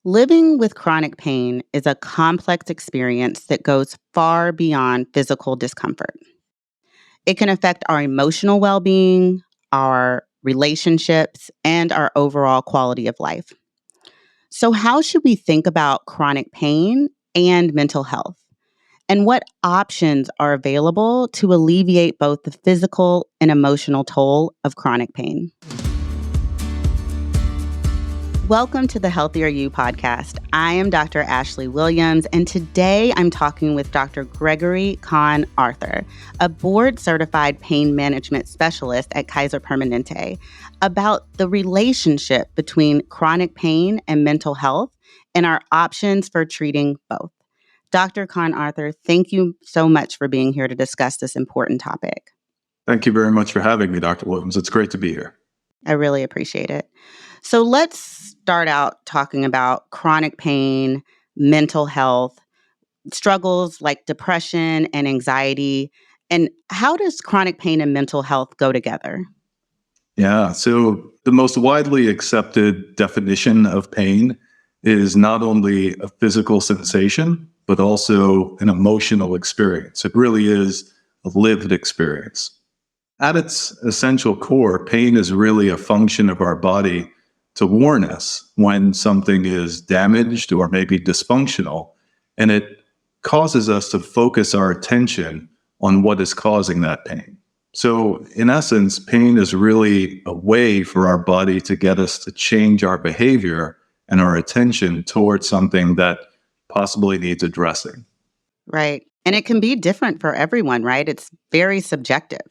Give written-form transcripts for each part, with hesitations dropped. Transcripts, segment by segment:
Living with chronic pain is a complex experience that goes far beyond physical discomfort. It can affect our emotional well being, our relationships, and our overall quality of life. So, how should we think about chronic pain and mental health? And what options are available to alleviate both the physical and emotional toll of chronic pain? Welcome to the Healthier You podcast. I am Dr. Ashlee Williams, and today I'm talking with Dr. Gregory Kahn Arthur, a board-certified pain management specialist at Kaiser Permanente, about the relationship between chronic pain and mental health and our options for treating both. Dr. Kahn Arthur, thank you so much for being here to discuss this important topic. Thank you very much for having me, Dr. Williams. It's great to be here. I really appreciate it. So let's start out talking about chronic pain, mental health, struggles like depression and anxiety. And how does chronic pain and mental health go together? Yeah, so the most widely accepted definition of pain is not only a physical sensation, but also an emotional experience. It really is a lived experience. At its essential core, pain is really a function of our body to warn us when something is damaged or maybe dysfunctional, and it causes us to focus our attention on what is causing that pain. So in essence, pain is really a way for our body to get us to change our behavior and our attention towards something that possibly needs addressing. Right. And it can be different for everyone, right? It's very subjective.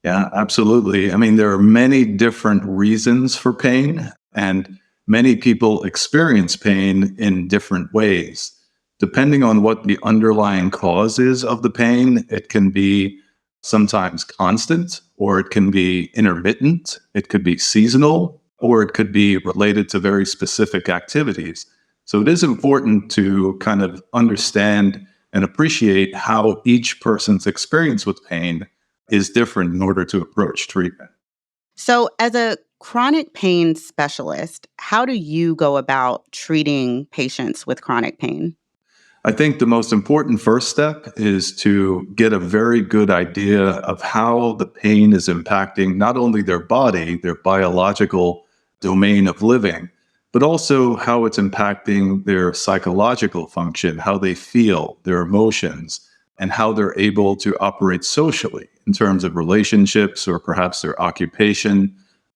Yeah, absolutely. I mean, there are many different reasons for pain, and many people experience pain in different ways. Depending on what the underlying cause is of the pain, it can be sometimes constant, or it can be intermittent, it could be seasonal, or it could be related to very specific activities. So it is important to kind of understand and appreciate how each person's experience with pain is different in order to approach treatment. So, as a chronic pain specialist, how do you go about treating patients with chronic pain? I think the most important first step is to get a very good idea of how the pain is impacting not only their body, their biological domain of living, but also how it's impacting their psychological function, how they feel, their emotions, and how they're able to operate socially in terms of relationships or perhaps their occupation,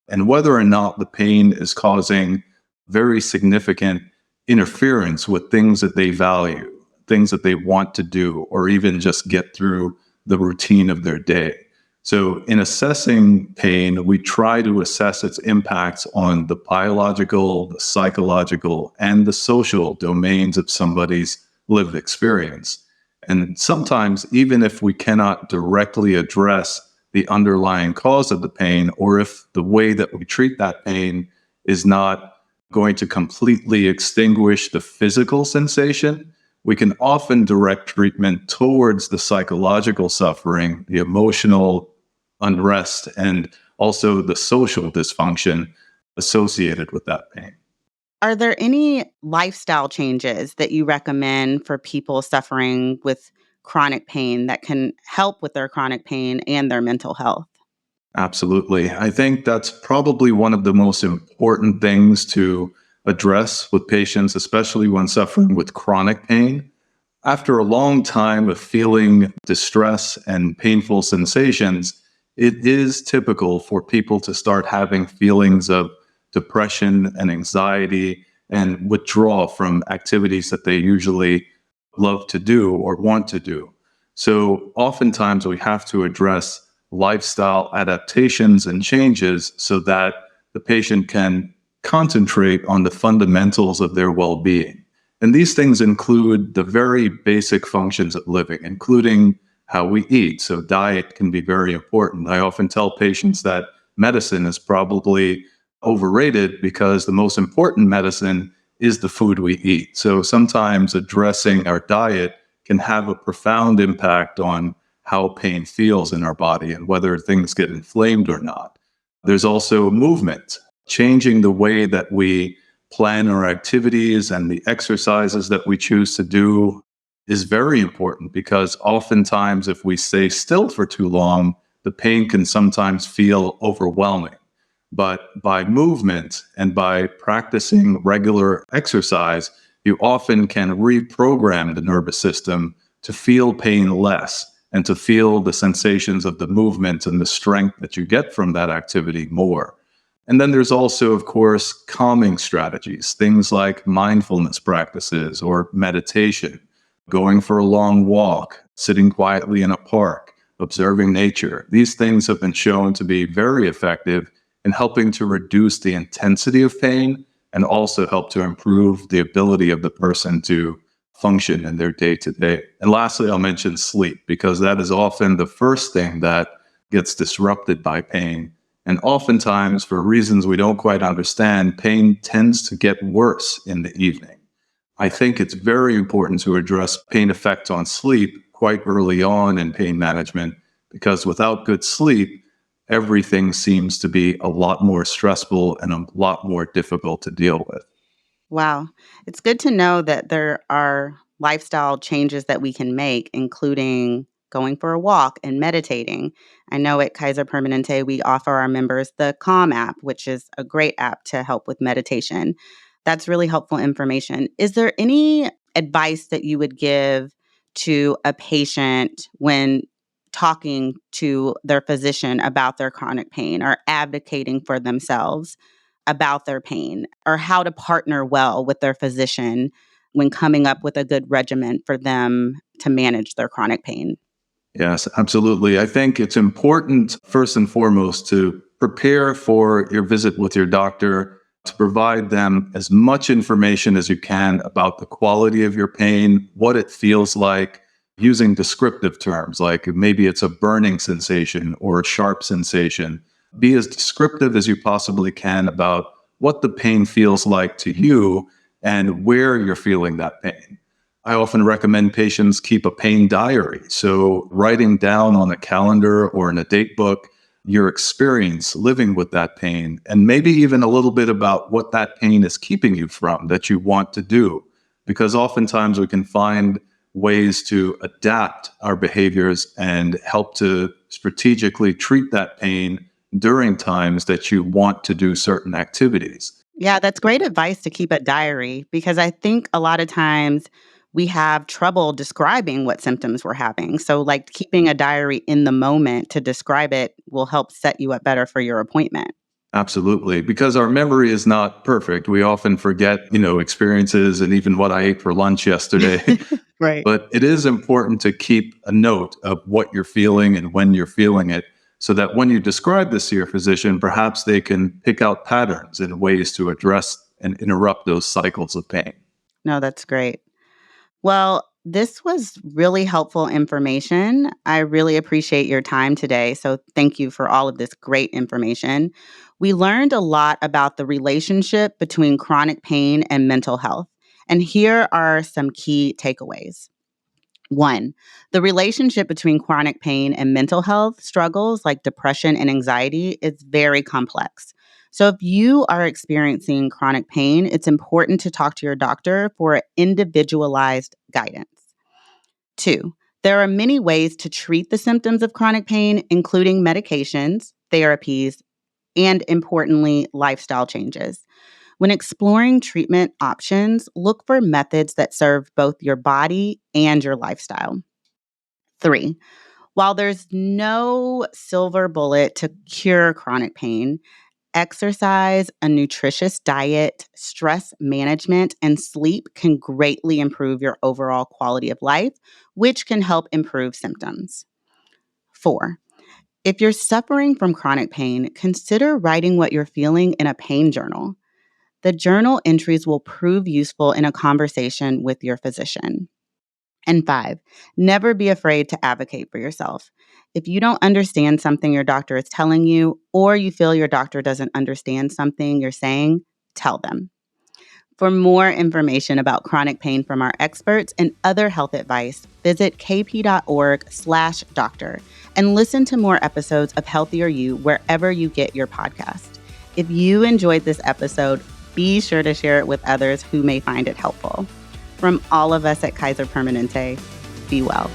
and whether or not the pain is causing very significant interference with things that they value, things that they want to do, or even just get through the routine of their day. So in assessing pain, we try to assess its impacts on the biological, the psychological, and the social domains of somebody's lived experience. And sometimes, even if we cannot directly address the underlying cause of the pain, or if the way that we treat that pain is not going to completely extinguish the physical sensation, we can often direct treatment towards the psychological suffering, the emotional unrest, and also the social dysfunction associated with that pain. Are there any lifestyle changes that you recommend for people suffering with chronic pain that can help with their chronic pain and their mental health? Absolutely. I think that's probably one of the most important things to address with patients, especially when suffering with chronic pain. After a long time of feeling distress and painful sensations, it is typical for people to start having feelings of depression and anxiety and withdraw from activities that they usually love to do or want to do. So oftentimes we have to address lifestyle adaptations and changes so that the patient can concentrate on the fundamentals of their well-being. And these things include the very basic functions of living, including how we eat. So diet can be very important. I often tell patients that medicine is probably overrated because the most important medicine is the food we eat. So sometimes addressing our diet can have a profound impact on how pain feels in our body and whether things get inflamed or not. There's also movement, changing the way that we plan our activities and the exercises that we choose to do is very important, because oftentimes if we stay still for too long, the pain can sometimes feel overwhelming. But by movement and by practicing regular exercise, you often can reprogram the nervous system to feel pain less and to feel the sensations of the movement and the strength that you get from that activity more. And then there's also, of course, calming strategies, things like mindfulness practices or meditation, going for a long walk, sitting quietly in a park, observing nature. These things have been shown to be very effective in helping to reduce the intensity of pain and also help to improve the ability of the person to function in their day-to-day. And lastly, I'll mention sleep, because that is often the first thing that gets disrupted by pain. And oftentimes, for reasons we don't quite understand, pain tends to get worse in the evening. I think it's very important to address pain effects on sleep quite early on in pain management, because without good sleep, everything seems to be a lot more stressful and a lot more difficult to deal with. Wow. It's good to know that there are lifestyle changes that we can make, including going for a walk and meditating. I know at Kaiser Permanente, we offer our members the Calm app, which is a great app to help with meditation. That's really helpful information. Is there any advice that you would give to a patient when talking to their physician about their chronic pain or advocating for themselves about their pain, or how to partner well with their physician when coming up with a good regimen for them to manage their chronic pain? Yes, absolutely. I think it's important, first and foremost, to prepare for your visit with your doctor, to provide them as much information as you can about the quality of your pain, what it feels like, using descriptive terms like maybe it's a burning sensation or a sharp sensation. Be as descriptive as you possibly can about what the pain feels like to you and where you're feeling that pain. I often recommend patients keep a pain diary. So writing down on a calendar or in a date book your experience living with that pain, and maybe even a little bit about what that pain is keeping you from that you want to do. Because oftentimes we can find ways to adapt our behaviors and help to strategically treat that pain during times that you want to do certain activities. Yeah, that's great advice to keep a diary, because I think a lot of times we have trouble describing what symptoms we're having. So, like, keeping a diary in the moment to describe it will help set you up better for your appointment. Absolutely. Because our memory is not perfect. We often forget, experiences and even what I ate for lunch yesterday. Right. But it is important to keep a note of what you're feeling and when you're feeling it, so that when you describe this to your physician, perhaps they can pick out patterns and ways to address and interrupt those cycles of pain. No, that's great. Well, this was really helpful information. I really appreciate your time today. So, thank you for all of this great information. We learned a lot about the relationship between chronic pain and mental health. And here are some key takeaways. One, the relationship between chronic pain and mental health struggles like depression and anxiety is very complex. So, if you are experiencing chronic pain, it's important to talk to your doctor for individualized guidance. Two, there are many ways to treat the symptoms of chronic pain, including medications, therapies, and importantly, lifestyle changes. When exploring treatment options, look for methods that serve both your body and your lifestyle. Three, while there's no silver bullet to cure chronic pain, exercise, a nutritious diet, stress management, and sleep can greatly improve your overall quality of life, which can help improve symptoms. Four, if you're suffering from chronic pain, consider writing what you're feeling in a pain journal. The journal entries will prove useful in a conversation with your physician. And five, never be afraid to advocate for yourself. If you don't understand something your doctor is telling you, or you feel your doctor doesn't understand something you're saying, tell them. For more information about chronic pain from our experts and other health advice, visit kp.org/doctor and listen to more episodes of Healthier You wherever you get your podcast. If you enjoyed this episode, be sure to share it with others who may find it helpful. From all of us at Kaiser Permanente, be well.